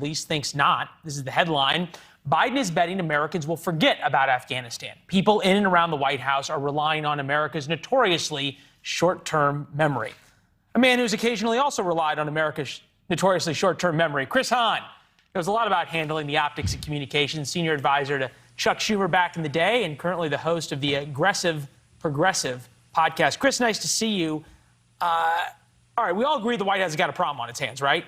least thinks not. This is the headline. Biden is betting Americans will forget about Afghanistan. People in and around the White House are relying on America's notoriously short-term memory. A man who's occasionally also relied on America's notoriously short-term memory, HAHN. Knows a lot about handling the optics of communications, senior advisor to Chuck Schumer back in the day, and currently the host of the Aggressive Progressive podcast. Chris, nice to see you. All right, we all agree the White House has got a problem on its hands, right?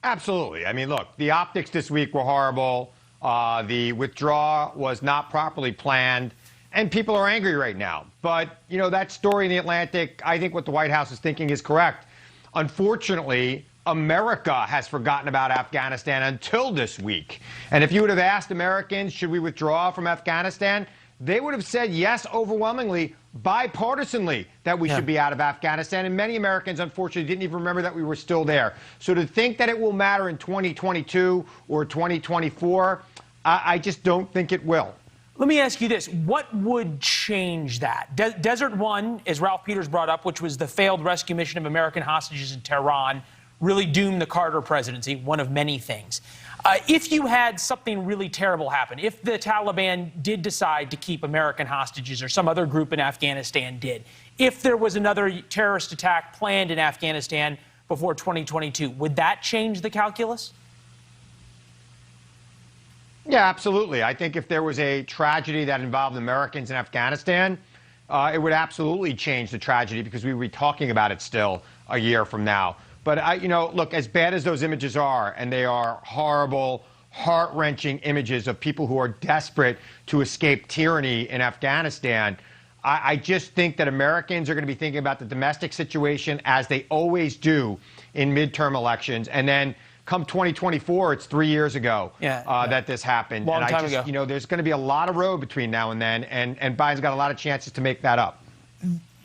Absolutely. I mean, look, the optics this week were horrible. The withdrawal was not properly planned, and people are angry right now. But, you know, that story in The Atlantic, I think what the White House is thinking is correct. Unfortunately, America has forgotten about Afghanistan until this week. And if you would have asked Americans, should we withdraw from Afghanistan, they would have said yes, overwhelmingly, bipartisanly, that we should be out of Afghanistan. And many Americans, unfortunately, didn't even remember that we were still there. So to think that it will matter in 2022 or 2024, I just don't think it will. Let me ask you this. What would change that? Desert One, as Ralph Peters brought up, which was the failed rescue mission of American hostages in Tehran, really doomed the Carter presidency, one of many things. If you had something really terrible happen, if the Taliban did decide to keep American hostages or some other group in Afghanistan did, if there was another terrorist attack planned in Afghanistan before 2022, would that change the calculus? Yeah, absolutely. I think if there was a tragedy that involved Americans in Afghanistan, it would absolutely change the tragedy because we would be talking about it still a year from now. But, you know, look, as bad as those images are, and they are horrible, heart-wrenching images of people who are desperate to escape tyranny in Afghanistan, I just think that Americans are going to be thinking about the domestic situation as they always do in midterm elections. And then come 2024, it's 3 years ago that this happened. Long time ago. You know, there's going to be a lot of road between now and then, and Biden's got a lot of chances to make that up.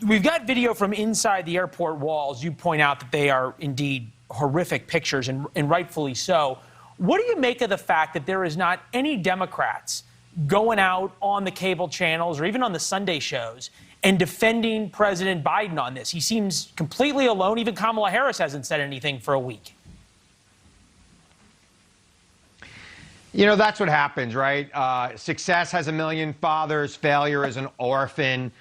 We've got video from inside the airport walls. You point out that they are indeed horrific pictures, and rightfully so. What do you make of the fact that there is not any Democrats going out on the cable channels or even on the Sunday shows and defending President Biden on this? He seems completely alone. Even Kamala Harris hasn't said anything for a week. You know, that's what happens, right? Success has a million fathers. Failure is an orphan.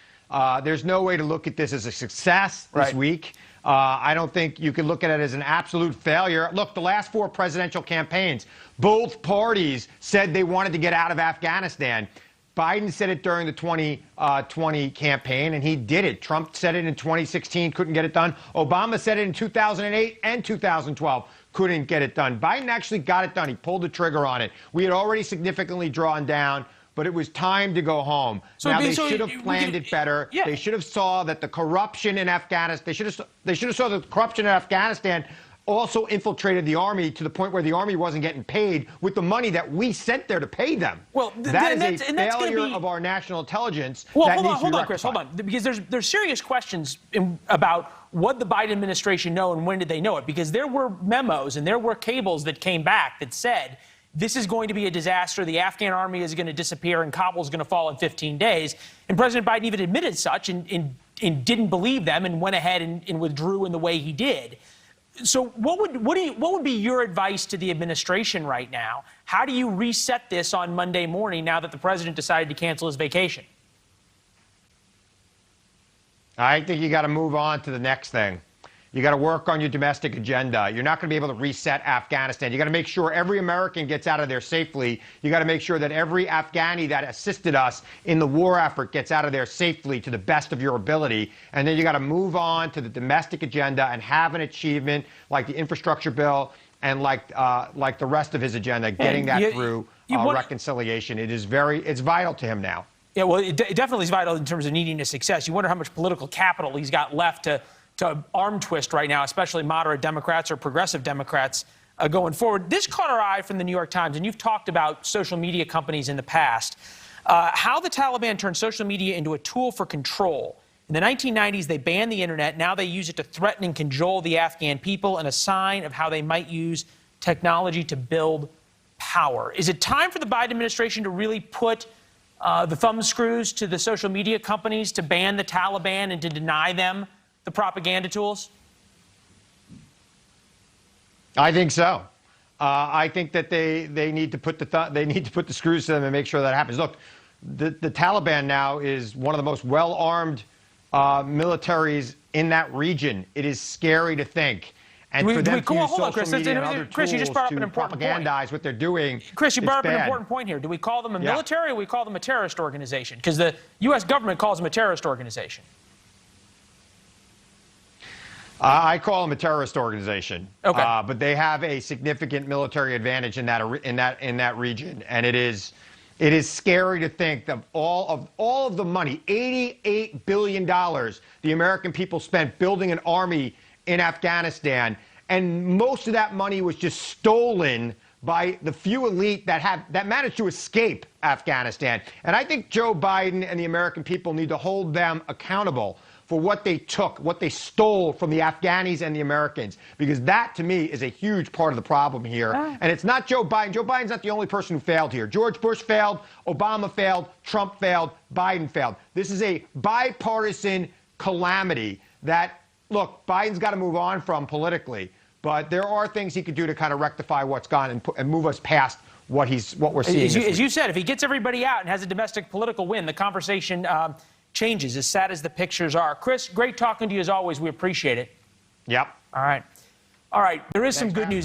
There's no way to look at this as a success this week. I don't think you could look at it as an absolute failure. Look, the last 4 presidential campaigns, both parties said they wanted to get out of Afghanistan. Biden said it during the 2020 campaign, and he did it. Trump said it in 2016, couldn't get it done. Obama said it in 2008 and 2012, couldn't get it done. Biden actually got it done. He pulled the trigger on it. We had already significantly drawn down, but it was time to go home. So now, they should have planned it better. Yeah. They should have saw that the corruption in Afghanistan, they should have saw that the corruption in Afghanistan also infiltrated the Army to the point where the Army wasn't getting paid with the money that we sent there to pay them. Well, that is a failure of our national intelligence. Well, hold on, Chris, hold on. Because there's serious questions about what the Biden administration know and when did they know it. Because there were memos and there were cables that came back that said, this is going to be a disaster. The Afghan army is going to disappear and Kabul's going to fall in 15 days. And President Biden even admitted such and didn't believe them and went ahead and withdrew in the way he did. So what would be your advice to the administration right now? How do you reset this on Monday morning now that the president decided to cancel his vacation? I think you got to move on to the next thing. You got to work on your domestic agenda. You're not going to be able to reset Afghanistan. You got to make sure every American gets out of there safely. You got to make sure that every Afghani that assisted us in the war effort gets out of there safely to the best of your ability. And then you got to move on to the domestic agenda and have an achievement like the infrastructure bill and like the rest of his agenda, getting that through reconciliation. It's vital to him now. Yeah, well, it definitely is vital in terms of needing a success. You wonder how much political capital he's got left to arm twist right now, especially moderate Democrats or progressive Democrats going forward. This caught our eye from the New York Times, and you've talked about social media companies in the past, how the Taliban turned social media into a tool for control. In the 1990s, they banned the internet. Now they use it to threaten and cajole the Afghan people, and a sign of how they might use technology to build power. Is it time for the Biden administration to really put the thumb screws to the social media companies to ban the Taliban and to deny them the propaganda tools? I think so. I think that they need to put the screws to them and make sure that happens. Look, the Taliban now is one of the most well-armed militaries in that region. It is scary to think. And for them to use social media and other tools you just brought up an important propagandize what they're doing. Chris, you brought up bad. an important point here. Do we call them a military or we call them a terrorist organization? Because the U.S. government calls them a terrorist organization. I call them a terrorist organization. Okay. But they have a significant military advantage in that region, and it is scary to think of all of the money, $88 billion, the American people spent building an army in Afghanistan, and most of that money was just stolen by the few elite that managed to escape Afghanistan. And I think Joe Biden and the American people need to hold them accountable for what they took, what they stole from the Afghanis and the Americans, because that, to me, is a huge part of the problem here. And it's not Joe Biden. Joe Biden's not the only person who failed here. George Bush failed, Obama failed, Trump failed, Biden failed. This is a bipartisan calamity that, look, Biden's got to move on from politically, but there are things he could do to kind of rectify what's gone and move us past what we're seeing. As you said, if he gets everybody out and has a domestic political win, the conversation changes, as sad as the pictures are. Chris, great talking to you as always. We appreciate it. Yep. All right. All right. There is some good news.